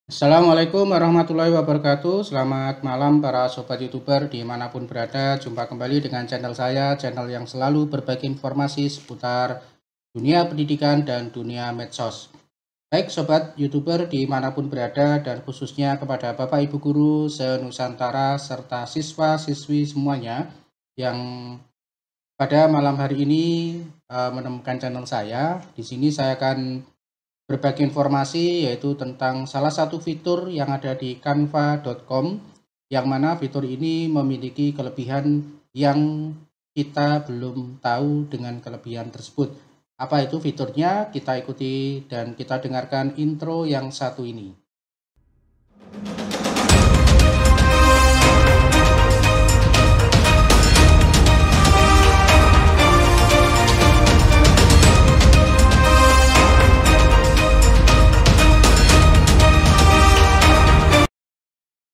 Assalamualaikum warahmatullahi wabarakatuh. Selamat malam para sobat YouTuber dimanapun berada. Jumpa kembali dengan channel saya, channel yang selalu berbagi informasi seputar dunia pendidikan dan dunia medsos. Baik sobat YouTuber dimanapun berada dan khususnya kepada Bapak Ibu Guru se-Nusantara serta siswa-siswi semuanya yang pada malam hari ini menemukan channel saya. Di sini saya akan berbagi informasi yaitu tentang salah satu fitur yang ada di canva.com, yang mana fitur ini memiliki kelebihan yang kita belum tahu dengan kelebihan tersebut. Apa itu fiturnya? Kita ikuti dan kita dengarkan intro yang satu ini.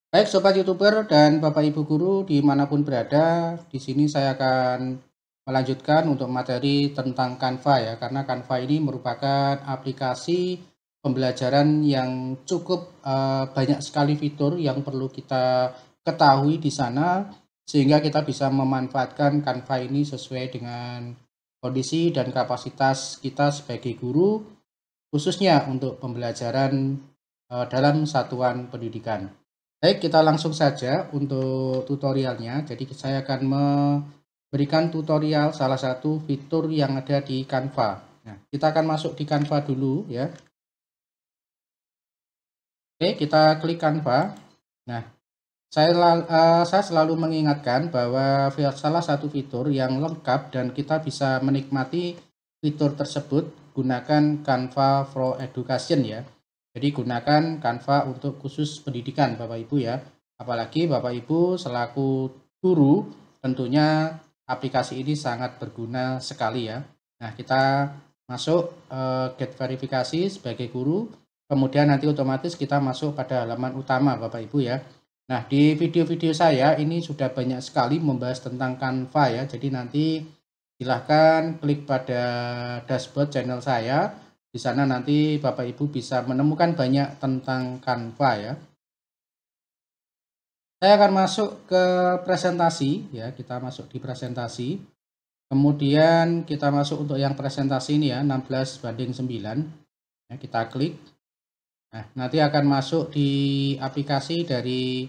Baik sobat YouTuber dan Bapak Ibu Guru dimanapun berada, di sini saya akan melanjutkan untuk materi tentang Canva ya, karena Canva ini merupakan aplikasi pembelajaran yang cukup banyak sekali fitur yang perlu kita ketahui di sana, sehingga kita bisa memanfaatkan Canva ini sesuai dengan kondisi dan kapasitas kita sebagai guru, khususnya untuk pembelajaran dalam satuan pendidikan. Baik, kita langsung saja untuk tutorialnya. Jadi saya akan memberikan tutorial salah satu fitur yang ada di Canva. Nah, kita akan masuk di Canva dulu ya. Oke, kita klik Canva. Nah, saya selalu mengingatkan bahwa salah satu fitur yang lengkap dan kita bisa menikmati fitur tersebut gunakan Canva for Education ya. Jadi gunakan Canva untuk khusus pendidikan Bapak Ibu ya. Apalagi Bapak Ibu selaku guru tentunya aplikasi ini sangat berguna sekali ya. Nah, kita masuk get verifikasi sebagai guru. Kemudian nanti otomatis kita masuk pada halaman utama Bapak Ibu ya. Nah, di video-video saya ini sudah banyak sekali membahas tentang Canva ya. Jadi nanti silahkan klik pada dashboard channel saya. Di sana nanti Bapak Ibu bisa menemukan banyak tentang Canva ya. Saya akan masuk ke presentasi ya, kita masuk di presentasi. Kemudian kita masuk untuk yang presentasi ini ya, 16:9. Ya, kita klik. Nah, nanti akan masuk di aplikasi dari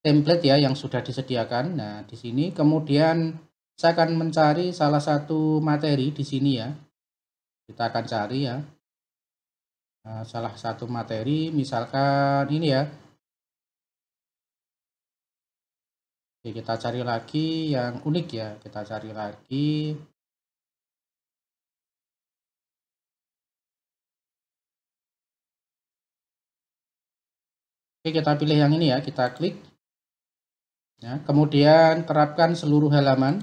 template ya yang sudah disediakan. Nah, di sini kemudian saya akan mencari salah satu materi di sini ya. Kita akan cari ya salah satu materi, misalkan ini ya. Oke, kita cari lagi yang unik ya, kita cari lagi. Oke, kita pilih yang ini ya, kita klik ya, kemudian terapkan seluruh halaman.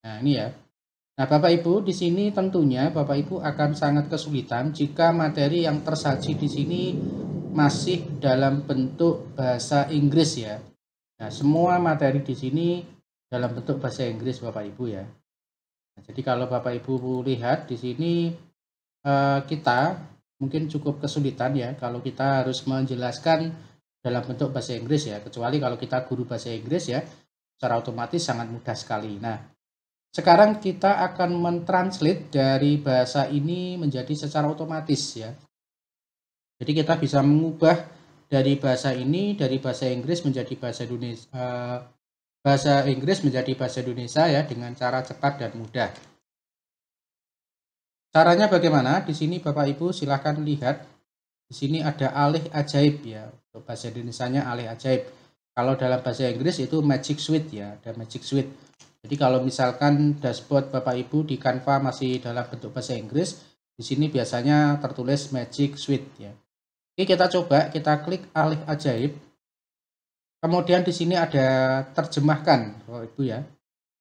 Nah, ini ya. Nah, Bapak Ibu, di sini tentunya Bapak Ibu akan sangat kesulitan jika materi yang tersaji di sini masih dalam bentuk bahasa Inggris ya. Nah, semua materi di sini dalam bentuk bahasa Inggris Bapak Ibu ya. Nah, jadi kalau Bapak Ibu lihat di sini kita mungkin cukup kesulitan ya kalau kita harus menjelaskan dalam bentuk bahasa Inggris ya. Kecuali kalau kita guru bahasa Inggris ya, secara otomatis sangat mudah sekali. Nah, sekarang kita akan mentranslate dari bahasa ini menjadi secara otomatis ya. Jadi kita bisa mengubah dari bahasa ini, dari bahasa Inggris menjadi bahasa Indonesia, bahasa Inggris menjadi bahasa Indonesia ya, dengan cara cepat dan mudah. Caranya bagaimana? Di sini Bapak Ibu silahkan lihat. Di sini ada alih ajaib ya. Untuk bahasa Indonesianya alih ajaib. Kalau dalam bahasa Inggris itu Magic Suite ya, ada Magic Suite. Jadi kalau misalkan dashboard Bapak Ibu di Canva masih dalam bentuk bahasa Inggris, di sini biasanya tertulis Magic Suite ya. Oke, kita coba, kita klik alih ajaib. Kemudian di sini ada terjemahkan, Bapak Ibu ya.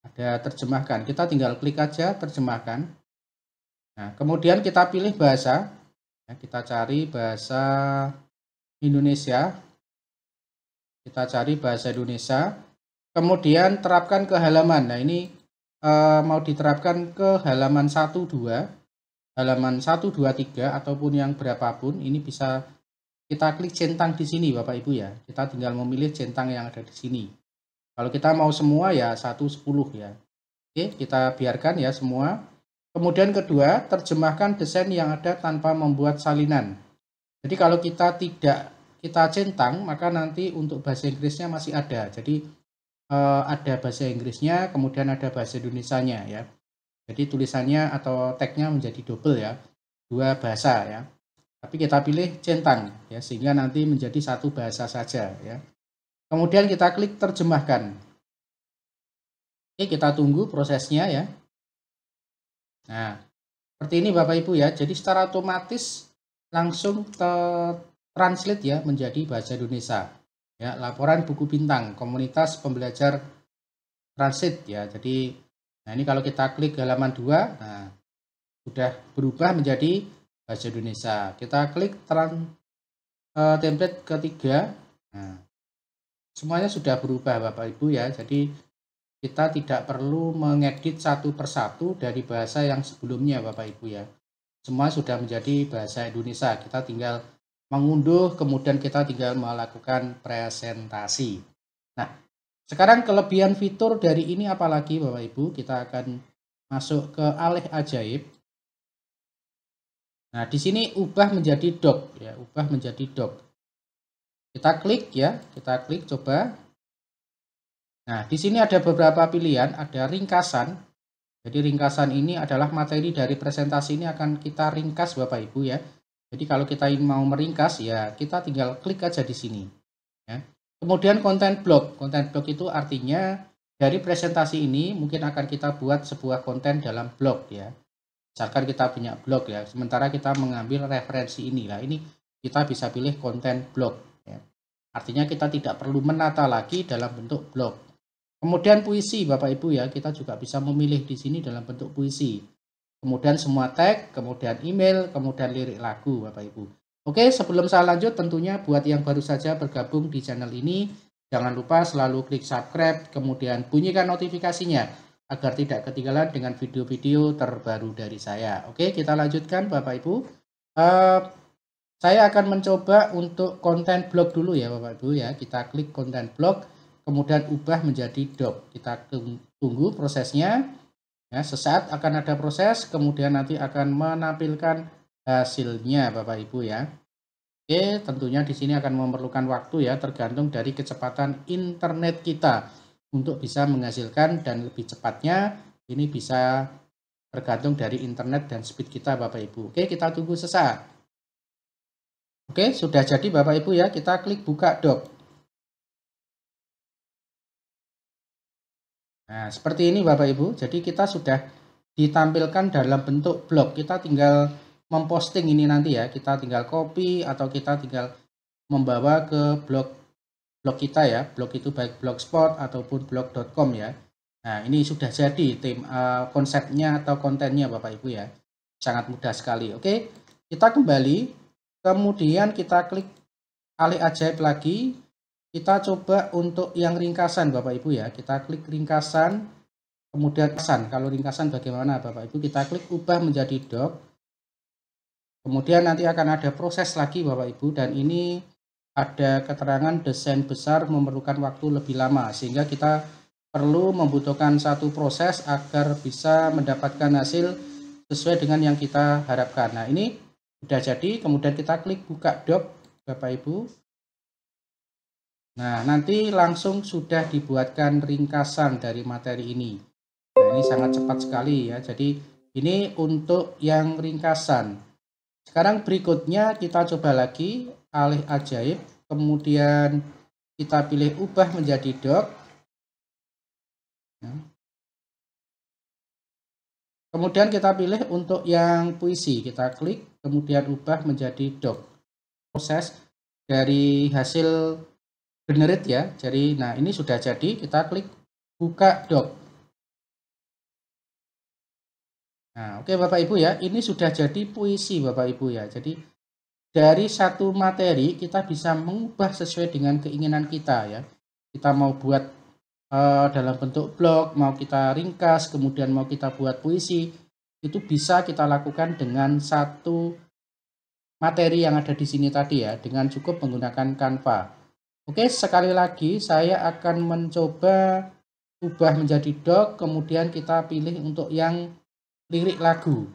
Ada terjemahkan. Kita tinggal klik aja terjemahkan. Nah, kemudian kita pilih bahasa. Ya, kita cari bahasa Indonesia. Kita cari bahasa Indonesia. Kemudian terapkan ke halaman. Nah, ini mau diterapkan ke halaman 1, 2, halaman 1, 2, 3 ataupun yang berapapun. Ini bisa kita klik centang di sini Bapak Ibu ya. Kita tinggal memilih centang yang ada di sini. Kalau kita mau semua ya 1/10 ya. Oke, kita biarkan ya semua. Kemudian kedua, terjemahkan desain yang ada tanpa membuat salinan. Jadi kalau kita tidak kita centang, maka nanti untuk bahasa Inggrisnya masih ada. Jadi ada bahasa Inggrisnya, kemudian ada bahasa Indonesianya ya. Jadi tulisannya atau tagnya menjadi double ya, dua bahasa ya. Tapi kita pilih centang ya, sehingga nanti menjadi satu bahasa saja ya. Kemudian kita klik terjemahkan. Oke, kita tunggu prosesnya ya. Nah, seperti ini Bapak Ibu ya. Jadi secara otomatis langsung translate ya menjadi bahasa Indonesia. Ya, laporan buku bintang komunitas pembelajar transit ya. Jadi nah ini kalau kita klik halaman 2, nah sudah berubah menjadi bahasa Indonesia. Kita klik template ketiga. Nah, semuanya sudah berubah Bapak Ibu ya. Jadi kita tidak perlu mengedit satu persatu dari bahasa yang sebelumnya Bapak Ibu ya. Semua sudah menjadi bahasa Indonesia. Kita tinggal mengunduh, kemudian kita tinggal melakukan presentasi. Nah, sekarang kelebihan fitur dari ini apalagi Bapak Ibu? Kita akan masuk ke alih ajaib. Nah, di sini ubah menjadi doc ya, ubah menjadi doc. Kita klik ya, kita klik coba. Nah, di sini ada beberapa pilihan, ada ringkasan. Jadi ringkasan ini adalah materi dari presentasi ini akan kita ringkas Bapak Ibu ya. Jadi kalau kita mau meringkas ya, kita tinggal klik aja di sini. Ya. Kemudian konten blog. Konten blog itu artinya dari presentasi ini mungkin akan kita buat sebuah konten dalam blog ya. Misalkan kita punya blog ya, sementara kita mengambil referensi ini. Nah, ini kita bisa pilih konten blog ya. Artinya kita tidak perlu menata lagi dalam bentuk blog. Kemudian puisi Bapak Ibu ya, kita juga bisa memilih di sini dalam bentuk puisi. Kemudian semua tag, kemudian email, kemudian lirik lagu Bapak Ibu. Oke, sebelum saya lanjut tentunya buat yang baru saja bergabung di channel ini, jangan lupa selalu klik subscribe, kemudian bunyikan notifikasinya agar tidak ketinggalan dengan video-video terbaru dari saya. Oke, kita lanjutkan Bapak Ibu. Saya akan mencoba untuk konten blog dulu ya Bapak Ibu ya. Kita klik konten blog, kemudian ubah menjadi doc. Kita tunggu prosesnya. Ya, sesaat akan ada proses, kemudian nanti akan menampilkan hasilnya Bapak Ibu ya. Oke, tentunya di sini akan memerlukan waktu ya, tergantung dari kecepatan internet kita untuk bisa menghasilkan, dan lebih cepatnya ini bisa tergantung dari internet dan speed kita Bapak Ibu. Oke, kita tunggu sesaat. Oke, sudah jadi Bapak Ibu ya, kita klik buka doc. Nah, seperti ini Bapak Ibu. Jadi kita sudah ditampilkan dalam bentuk blog. Kita tinggal memposting ini nanti ya. Kita tinggal copy atau kita tinggal membawa ke blog kita ya. Blog itu baik blogspot ataupun blog.com ya. Nah, ini sudah jadi konsepnya atau kontennya Bapak Ibu ya. Sangat mudah sekali. Oke, kita kembali. Kemudian kita klik alih ajaib lagi. Kita coba untuk yang ringkasan Bapak Ibu ya. Kita klik ringkasan, kemudian ringkasan. Kalau ringkasan bagaimana Bapak Ibu? Kita klik ubah menjadi doc. Kemudian nanti akan ada proses lagi Bapak Ibu, dan ini ada keterangan desain besar memerlukan waktu lebih lama, sehingga kita perlu membutuhkan satu proses agar bisa mendapatkan hasil sesuai dengan yang kita harapkan. Nah, ini sudah jadi, kemudian kita klik buka doc Bapak Ibu. Nah, nanti langsung sudah dibuatkan ringkasan dari materi ini. Nah, ini sangat cepat sekali ya. Jadi ini untuk yang ringkasan. Sekarang berikutnya kita coba lagi alih ajaib, kemudian kita pilih ubah menjadi doc. Kemudian kita pilih untuk yang puisi, kita klik, kemudian ubah menjadi doc. Proses dari hasil generate ya. Jadi nah ini sudah jadi, kita klik buka doc. Nah, oke Bapak Ibu ya, ini sudah jadi puisi Bapak Ibu ya. Jadi dari satu materi kita bisa mengubah sesuai dengan keinginan kita ya. Kita mau buat dalam bentuk blog, mau kita ringkas, kemudian mau kita buat puisi, itu bisa kita lakukan dengan satu materi yang ada di sini tadi ya, dengan cukup menggunakan Canva. Oke, sekali lagi saya akan mencoba ubah menjadi doc, kemudian kita pilih untuk yang lirik lagu.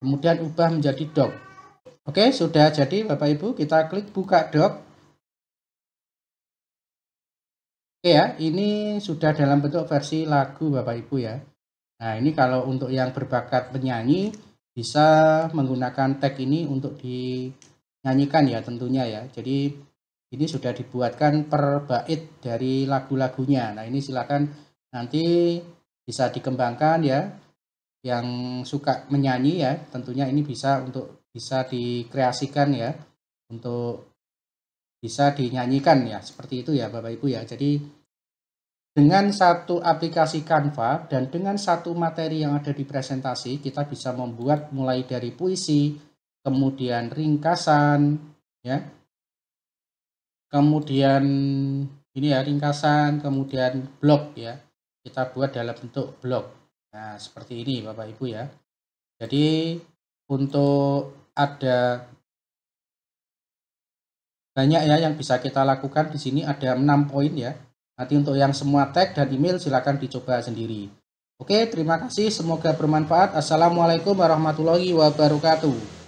Kemudian ubah menjadi doc. Oke, sudah jadi Bapak Ibu, kita klik buka doc. Oke ya, ini sudah dalam bentuk versi lagu Bapak Ibu ya. Nah, ini kalau untuk yang berbakat penyanyi bisa menggunakan tag ini untuk dinyanyikan ya tentunya ya. Jadi ini sudah dibuatkan per bait dari lagu-lagunya. Nah, ini silakan nanti bisa dikembangkan ya. Yang suka menyanyi ya, tentunya ini bisa dikreasikan ya, untuk bisa dinyanyikan ya, seperti itu ya Bapak Ibu ya. Jadi dengan satu aplikasi Canva dan dengan satu materi yang ada di presentasi, kita bisa membuat mulai dari puisi, kemudian ringkasan ya, kemudian ini ya ringkasan, kemudian blog ya, kita buat dalam bentuk blog. Nah, seperti ini Bapak Ibu ya. Jadi untuk ada banyak ya yang bisa kita lakukan di sini, ada 6 poin ya. Nanti untuk yang semua tag dan email silakan dicoba sendiri. Oke, terima kasih, semoga bermanfaat. Assalamualaikum warahmatullahi wabarakatuh.